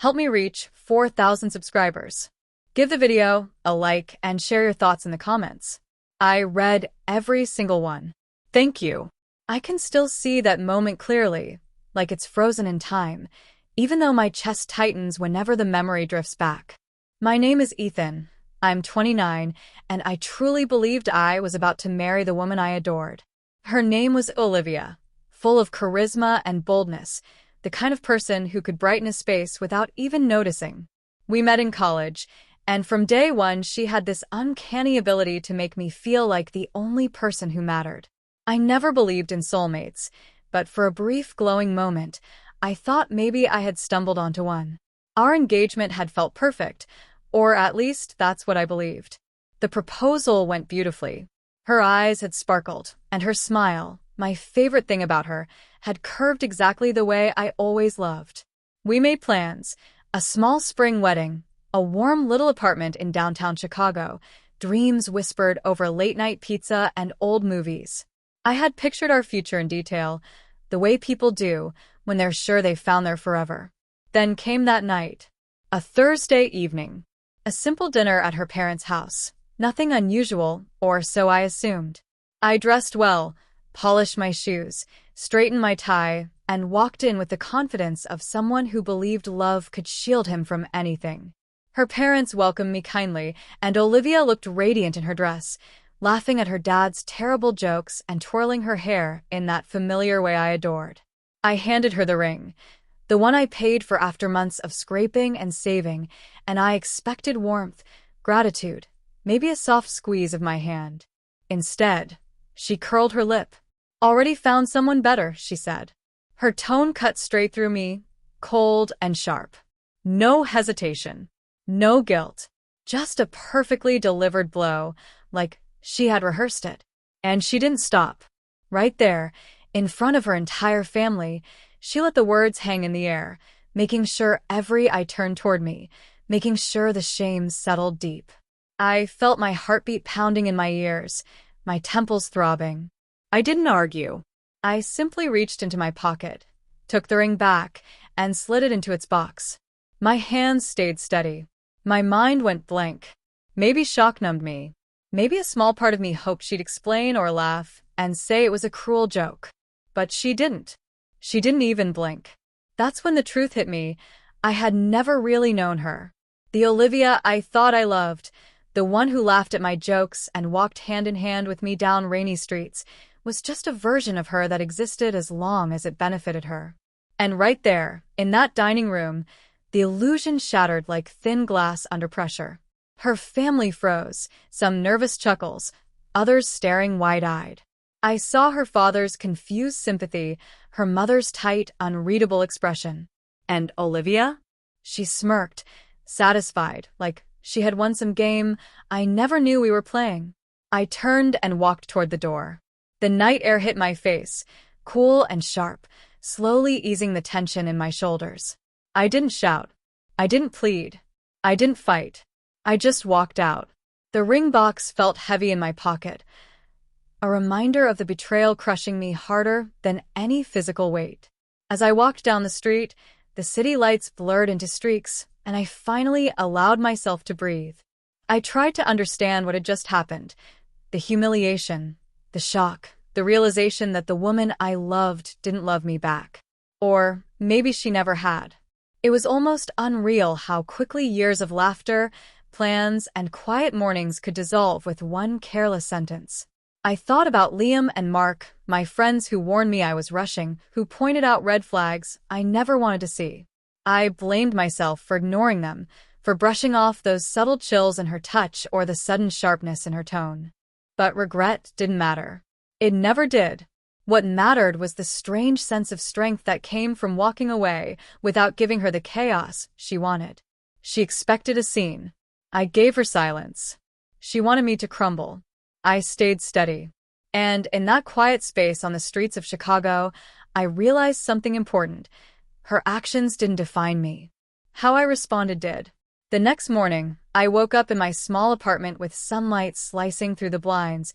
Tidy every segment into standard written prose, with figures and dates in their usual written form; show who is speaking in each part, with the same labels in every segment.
Speaker 1: Help me reach 4,000 subscribers. Give the video a like and share your thoughts in the comments. I read every single one. Thank you. I can still see that moment clearly, like it's frozen in time, even though my chest tightens whenever the memory drifts back. My name is Ethan. I'm 29, and I truly believed I was about to marry the woman I adored. Her name was Olivia, full of charisma and boldness, the kind of person who could brighten a space without even noticing. We met in college, and from day one she had this uncanny ability to make me feel like the only person who mattered. I never believed in soulmates, but for a brief glowing moment, I thought maybe I had stumbled onto one. Our engagement had felt perfect, or at least that's what I believed. The proposal went beautifully. Her eyes had sparkled, and her smile, my favorite thing about her, had curved exactly the way I always loved. We made plans, a small spring wedding, a warm little apartment in downtown Chicago, dreams whispered over late-night pizza and old movies. I had pictured our future in detail, the way people do when they're sure they've found their forever. Then came that night, a Thursday evening, a simple dinner at her parents' house. Nothing unusual, or so I assumed. I dressed well, polished my shoes, straightened my tie, and walked in with the confidence of someone who believed love could shield him from anything. Her parents welcomed me kindly, and Olivia looked radiant in her dress, laughing at her dad's terrible jokes and twirling her hair in that familiar way I adored. I handed her the ring, the one I paid for after months of scraping and saving, and I expected warmth, gratitude, maybe a soft squeeze of my hand. Instead, she curled her lip. "Already found someone better," she said. Her tone cut straight through me, cold and sharp. No hesitation, no guilt, just a perfectly delivered blow, like she had rehearsed it. And she didn't stop. Right there, in front of her entire family, she let the words hang in the air, making sure every eye turned toward me, making sure the shame settled deep. I felt my heartbeat pounding in my ears, my temples throbbing. I didn't argue. I simply reached into my pocket, took the ring back, and slid it into its box. My hands stayed steady. My mind went blank. Maybe shock numbed me. Maybe a small part of me hoped she'd explain or laugh and say it was a cruel joke. But she didn't. She didn't even blink. That's when the truth hit me. I had never really known her. The Olivia I thought I loved, the one who laughed at my jokes and walked hand in hand with me down rainy streets, was just a version of her that existed as long as it benefited her. And right there, in that dining room, the illusion shattered like thin glass under pressure. Her family froze, some nervous chuckles, others staring wide-eyed. I saw her father's confused sympathy, her mother's tight, unreadable expression. And Olivia? She smirked, satisfied, like she had won some game I never knew we were playing. I turned and walked toward the door. The night air hit my face, cool and sharp, slowly easing the tension in my shoulders. I didn't shout. I didn't plead. I didn't fight. I just walked out. The ring box felt heavy in my pocket, a reminder of the betrayal crushing me harder than any physical weight. As I walked down the street, the city lights blurred into streaks, and I finally allowed myself to breathe. I tried to understand what had just happened. The humiliation, the shock, the realization that the woman I loved didn't love me back. Or maybe she never had. It was almost unreal how quickly years of laughter, plans, and quiet mornings could dissolve with one careless sentence. I thought about Liam and Mark, my friends who warned me I was rushing, who pointed out red flags I never wanted to see. I blamed myself for ignoring them, for brushing off those subtle chills in her touch or the sudden sharpness in her tone. But regret didn't matter. It never did. What mattered was the strange sense of strength that came from walking away without giving her the chaos she wanted. She expected a scene. I gave her silence. She wanted me to crumble. I stayed steady. And in that quiet space on the streets of Chicago, I realized something important. Her actions didn't define me. How I responded did. The next morning, I woke up in my small apartment with sunlight slicing through the blinds,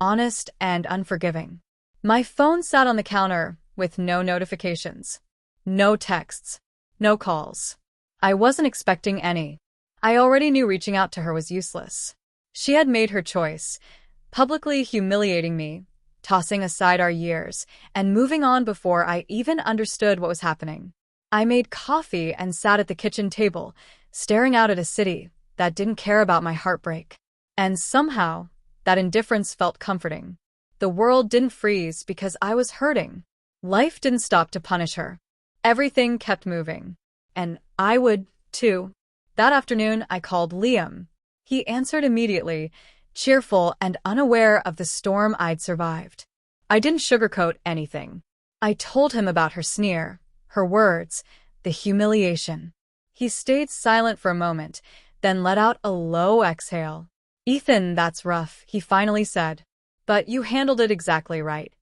Speaker 1: honest and unforgiving. My phone sat on the counter with no notifications, no texts, no calls. I wasn't expecting any. I already knew reaching out to her was useless. She had made her choice, publicly humiliating me, tossing aside our years, and moving on before I even understood what was happening. I made coffee and sat at the kitchen table, staring out at a city that didn't care about my heartbreak. And somehow, that indifference felt comforting. The world didn't freeze because I was hurting. Life didn't stop to punish her. Everything kept moving. And I would, too. That afternoon, I called Liam. He answered immediately, cheerful and unaware of the storm I'd survived. I didn't sugarcoat anything. I told him about her sneer, her words, the humiliation. He stayed silent for a moment, then let out a low exhale. "Ethan, that's rough," he finally said. "But you handled it exactly right."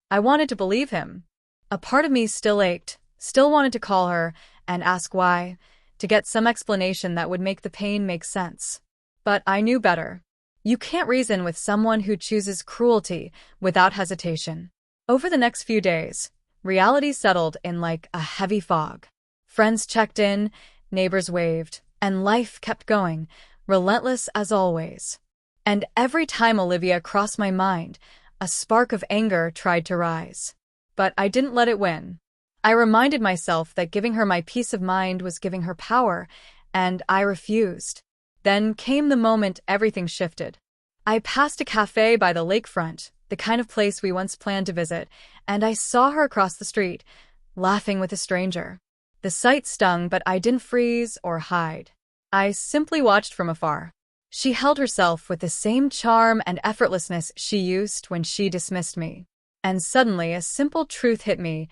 Speaker 1: I wanted to believe him. A part of me still ached, still wanted to call her and ask why, to get some explanation that would make the pain make sense. But I knew better. You can't reason with someone who chooses cruelty without hesitation. Over the next few days, reality settled in like a heavy fog. Friends checked in, neighbors waved, and life kept going, relentless as always. And every time Olivia crossed my mind, a spark of anger tried to rise. But I didn't let it win. I reminded myself that giving her my peace of mind was giving her power, and I refused. Then came the moment everything shifted. I passed a cafe by the lakefront, the kind of place we once planned to visit, and I saw her across the street, laughing with a stranger. The sight stung, but I didn't freeze or hide. I simply watched from afar. She held herself with the same charm and effortlessness she used when she dismissed me. And suddenly a simple truth hit me.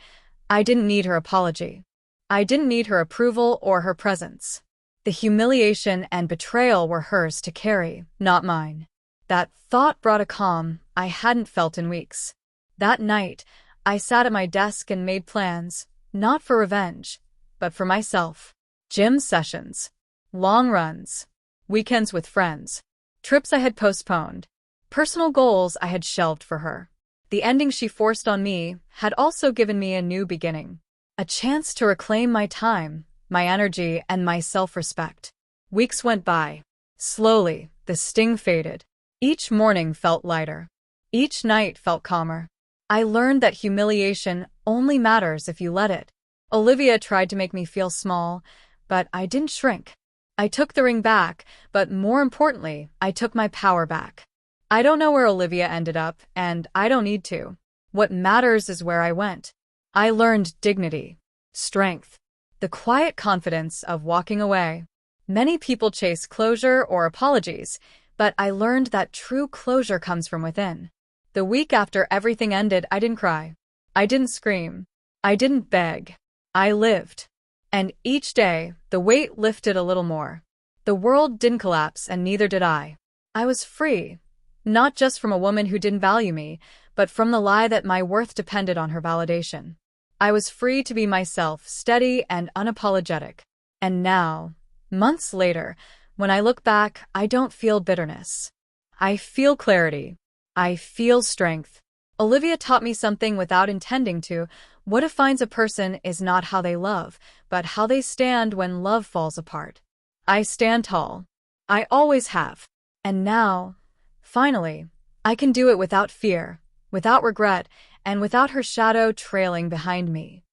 Speaker 1: I didn't need her apology. I didn't need her approval or her presence. The humiliation and betrayal were hers to carry, not mine. That thought brought a calm I hadn't felt in weeks. That night, I sat at my desk and made plans, not for revenge, but for myself. Gym sessions, long runs, weekends with friends, trips I had postponed, personal goals I had shelved for her. The ending she forced on me had also given me a new beginning, a chance to reclaim my time, my energy, and my self-respect. Weeks went by. Slowly, the sting faded. Each morning felt lighter. Each night felt calmer. I learned that humiliation only matters if you let it. Olivia tried to make me feel small, but I didn't shrink. I took the ring back, but more importantly, I took my power back. I don't know where Olivia ended up, and I don't need to. What matters is where I went. I learned dignity, strength, the quiet confidence of walking away. Many people chase closure or apologies, but I learned that true closure comes from within. The week after everything ended, I didn't cry. I didn't scream. I didn't beg. I lived. And each day, the weight lifted a little more. The world didn't collapse, and neither did I. I was free. Not just from a woman who didn't value me, but from the lie that my worth depended on her validation. I was free to be myself, steady and unapologetic. And now, months later, when I look back, I don't feel bitterness. I feel clarity. I feel strength. Olivia taught me something without intending to. What defines a person is not how they love, but how they stand when love falls apart. I stand tall. I always have. And now, finally, I can do it without fear, without regret, and without her shadow trailing behind me.